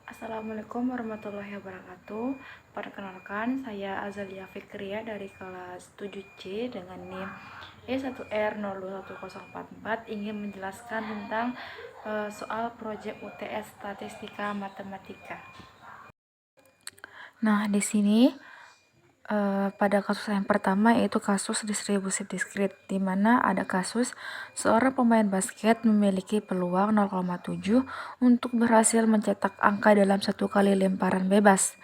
Assalamualaikum warahmatullahi wabarakatuh. Perkenalkan, saya Azalia Fikria dari kelas 7C dengan NIM E1R02104 ingin menjelaskan tentang soal proyek UTS Statistika Matematika. Nah, di sini pada kasus yang pertama yaitu kasus distribusi diskrit, di mana ada kasus seorang pemain basket memiliki peluang 0,7 untuk berhasil mencetak angka dalam satu kali lemparan bebas.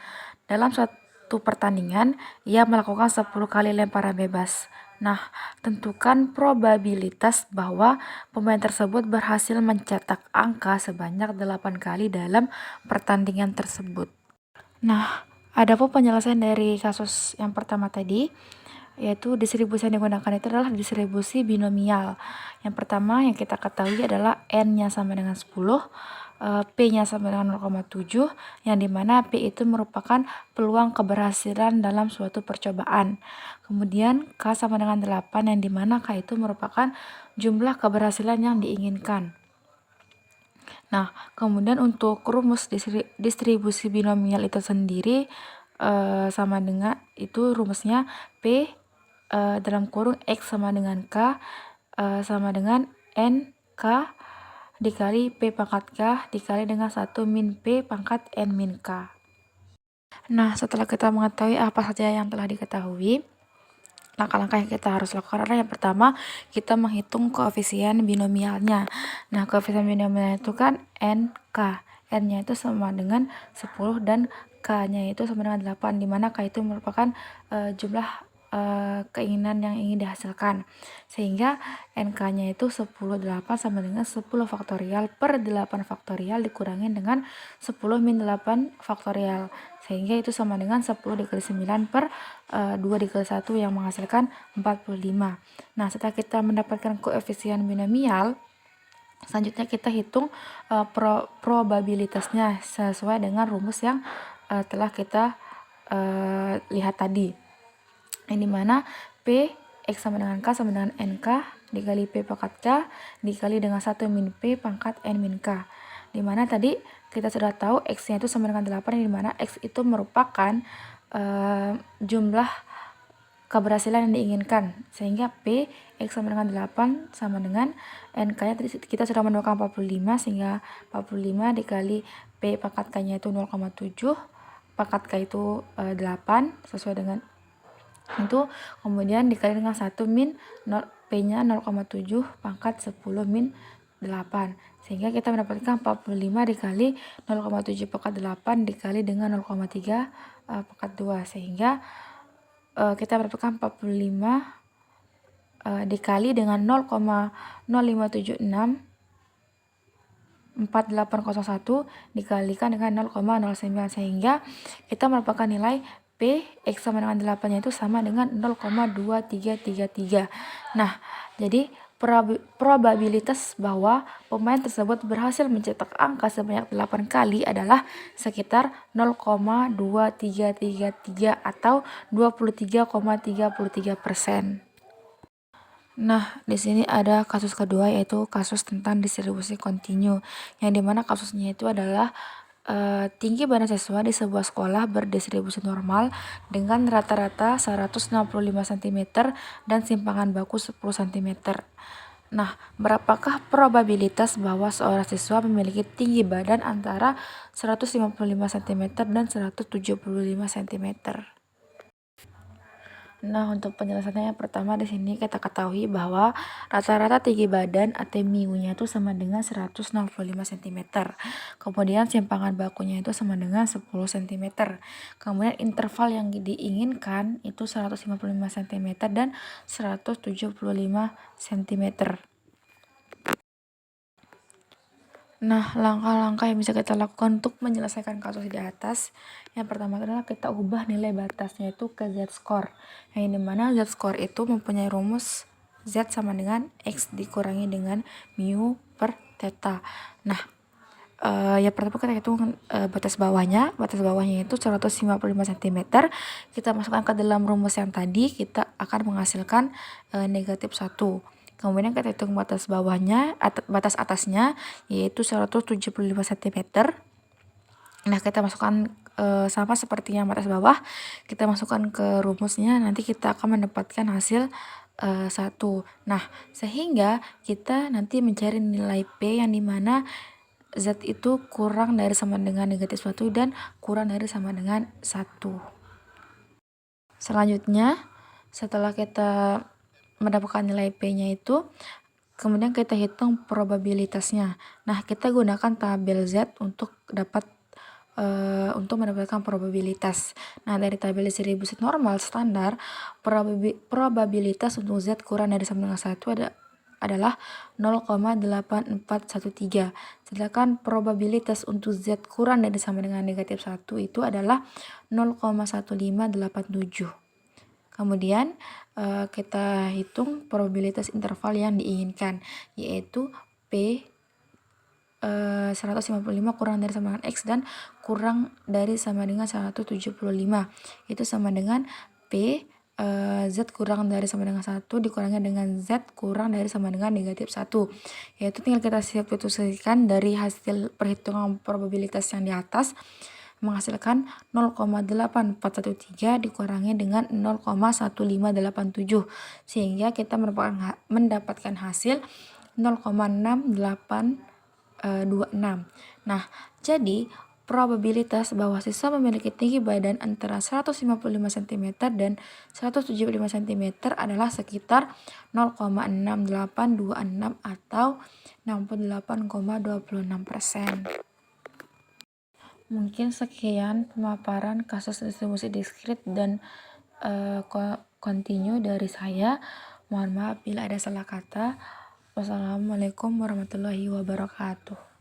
Dalam satu pertandingan, ia melakukan 10 kali lemparan bebas. Nah, tentukan probabilitas bahwa pemain tersebut berhasil mencetak angka sebanyak 8 kali dalam pertandingan tersebut. Nah, adapun penjelasan dari kasus yang pertama tadi, yaitu distribusi yang digunakan itu adalah distribusi binomial. Yang pertama yang kita ketahui adalah N-nya sama dengan 10, P-nya sama dengan 0,7, yang dimana P itu merupakan peluang keberhasilan dalam suatu percobaan. Kemudian K sama dengan 8, yang dimana K itu merupakan jumlah keberhasilan yang diinginkan. Nah, kemudian untuk rumus distribusi binomial itu sendiri sama dengan itu rumusnya P dalam kurung X sama dengan K sama dengan N K dikali P pangkat K dikali dengan 1 min P pangkat N min K. Nah, setelah kita mengetahui apa saja yang telah diketahui, langkah-langkah yang kita harus lakukan adalah yang pertama, kita menghitung koefisien binomialnya. Nah, koefisien binomialnya itu kan NK. N-nya itu sama dengan 10 dan K-nya itu sama dengan 8, dimana K itu merupakan jumlah keinginan yang ingin dihasilkan. Sehingga NK-nya itu 10, 8 sama dengan 10 faktorial per 8 faktorial dikurangi dengan 10 min 8 faktorial. Sehingga itu sama dengan 10 dikali 9 per 2 dikali 1 yang menghasilkan 45. Nah, setelah kita mendapatkan koefisien binomial, selanjutnya kita hitung probabilitasnya sesuai dengan rumus yang telah kita lihat tadi. Yang dimana P X sama dengan K sama dengan NK dikali P pangkat K dikali dengan 1 min P pangkat N min K. Dimana tadi kita sudah tahu X-nya itu sama dengan 8, yang dimana X itu merupakan jumlah keberhasilan yang diinginkan, sehingga P X sama dengan 8 sama dengan NK-nya tadi kita sudah menemukan 45, sehingga 45 dikali P pangkat K-nya itu 0,7, pangkat K itu 8 sesuai dengan itu, kemudian dikali dengan 1 min P-nya 0,7 pangkat 10 min 8, sehingga kita mendapatkan 45 dikali 0,7 pangkat 8 dikali dengan 0,3 pangkat 2, sehingga kita mendapatkan 45 dikali dengan 0,0576 4801 dikalikan dengan 0,09, sehingga kita mendapatkan nilai P X sama dengan 8 nya itu sama dengan 0,2333. Nah, jadi probabilitas bahwa pemain tersebut berhasil mencetak angka sebanyak 8 kali adalah sekitar 0,2333 atau 23,33%. Nah, di sini ada kasus kedua, yaitu kasus tentang distribusi kontinu, yang dimana kasusnya itu adalah tinggi badan siswa di sebuah sekolah berdistribusi normal dengan rata-rata 165 cm dan simpangan baku 10 cm. Nah, berapakah probabilitas bahwa seorang siswa memiliki tinggi badan antara 155 cm dan 175 cm? Nah, untuk penjelasannya yang pertama di sini kita ketahui bahwa rata-rata tinggi badan atau MIU-nya itu sama dengan 165 cm. Kemudian simpangan bakunya itu sama dengan 10 cm. Kemudian interval yang diinginkan itu 155 cm dan 175 cm. Nah, langkah-langkah yang bisa kita lakukan untuk menyelesaikan kasus di atas, yang pertama adalah kita ubah nilai batasnya itu ke z-score, yang dimana z-score itu mempunyai rumus z sama dengan x dikurangi dengan mu per theta. Nah, yang pertama kita hitung batas bawahnya itu 155 cm. Kita masukkan ke dalam rumus yang tadi, kita akan menghasilkan negatif 1. Kemudian kita hitung batas bawahnya, batas atasnya yaitu 175 cm. Nah, kita masukkan sama seperti yang atas bawah, kita masukkan ke rumusnya, nanti kita akan mendapatkan hasil 1. Nah, sehingga kita nanti mencari nilai P yang dimana Z itu kurang dari sama dengan negatif 1 dan kurang dari sama dengan 1. Selanjutnya, setelah kita mendapatkan nilai P-nya itu, kemudian kita hitung probabilitasnya. Nah, kita gunakan tabel Z untuk mendapatkan probabilitas. Nah, dari tabel distribusi normal standar, probabilitas untuk Z kurang dari sama dengan 1 adalah 0,8413. Sedangkan probabilitas untuk Z kurang dari sama dengan negatif 1 itu adalah 0,1587. Kemudian kita hitung probabilitas interval yang diinginkan, yaitu P 155 kurang dari sama dengan X dan kurang dari sama dengan 175. Itu sama dengan P Z kurang dari sama dengan 1 dikurangi dengan Z kurang dari sama dengan negatif 1. Yaitu tinggal kita substitusikan dari hasil perhitungan probabilitas yang di atas menghasilkan 0,8413 dikurangi dengan 0,1587 sehingga kita mendapatkan hasil 0,6826. Nah, jadi probabilitas bahwa siswa memiliki tinggi badan antara 155 cm dan 175 cm adalah sekitar 0,6826 atau 68,26%. Mungkin sekian pemaparan kasus distribusi diskrit dan kontinu dari saya. Mohon maaf bila ada salah kata. Wassalamualaikum warahmatullahi wabarakatuh.